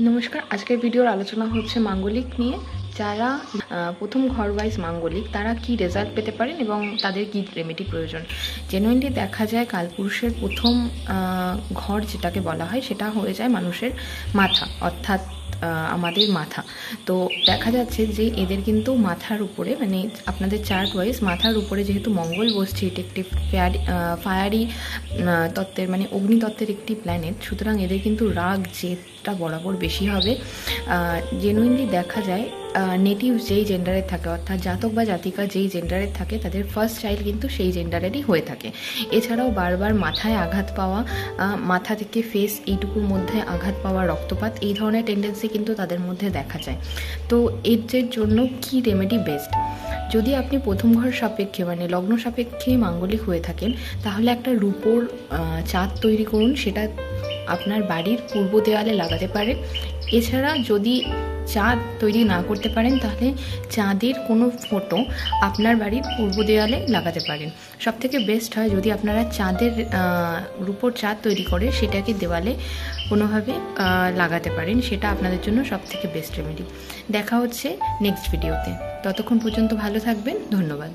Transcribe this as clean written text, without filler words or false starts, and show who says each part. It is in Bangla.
Speaker 1: নমস্কার, আজকের ভিডিওর আলোচনা হচ্ছে মাঙ্গলিক নিয়ে। যারা প্রথম ঘর ওয়াইজ মাঙ্গলিক তারা কি রেজাল্ট পেতে পারেন এবং তাদের কি রেমেডি প্রয়োজন। জেনুইনলি দেখা যায় কালপুরুষের প্রথম ঘর যেটাকে বলা হয় সেটা হয়ে যায় মানুষের মাথা, অর্থাৎ আমাদের মাথা। তো দেখা যাচ্ছে যে এদের কিন্তু মাথার উপরে, মানে আপনাদের চার্ট ওয়াইজ মাথার উপরে যেহেতু মঙ্গল বসছে, এটি একটি ফায়ারি তত্ত্বের মানে অগ্নিতত্ত্বের একটি প্ল্যানেট, সুতরাং এদের কিন্তু রাগ জেদটা বরাবর বেশি হবে। জেনুইনলি দেখা যায় নেটিভ যেই জেন্ডারের থাকে, অর্থাৎ জাতক বা জাতিকা যেই জেন্ডারের থাকে তাদের ফার্স্ট চাইল্ড কিন্তু সেই জেন্ডারেরই হয়ে থাকে। এছাড়াও বারবার মাথায় আঘাত পাওয়া, মাথা থেকে ফেস এইটুকুর মধ্যে আঘাত পাওয়া, রক্তপাত, এই ধরনের টেন্ডেন্সি কিন্তু তাদের মধ্যে দেখা যায়। তো এর জন্য কি রেমেডি বেস্ট? যদি আপনি প্রথম ঘর সাপেক্ষে মানে লগ্ন সাপেক্ষে মাঙ্গলিক হয়ে থাকেন, তাহলে একটা রূপোর চাঁদ তৈরি করুন, সেটা আপনার বাড়ির পূর্ব দেওয়ালে লাগাতে পারেন। এছাড়া যদি চাঁদ তৈরি না করতে পারেন তাহলে চাঁদের কোনো ফটো আপনার বাড়ির পূর্ব দেওয়ালে লাগাতে পারেন। সবথেকে বেস্ট হয় যদি আপনারা চাঁদের রূপোর চাঁদ তৈরি করে সেটাকে দেওয়ালে কোনোভাবে লাগাতে পারেন, সেটা আপনাদের জন্য সবথেকে বেস্ট রেমেডি। দেখা হচ্ছে নেক্সট ভিডিওতে, ততক্ষণ পর্যন্ত ভালো থাকবেন, ধন্যবাদ।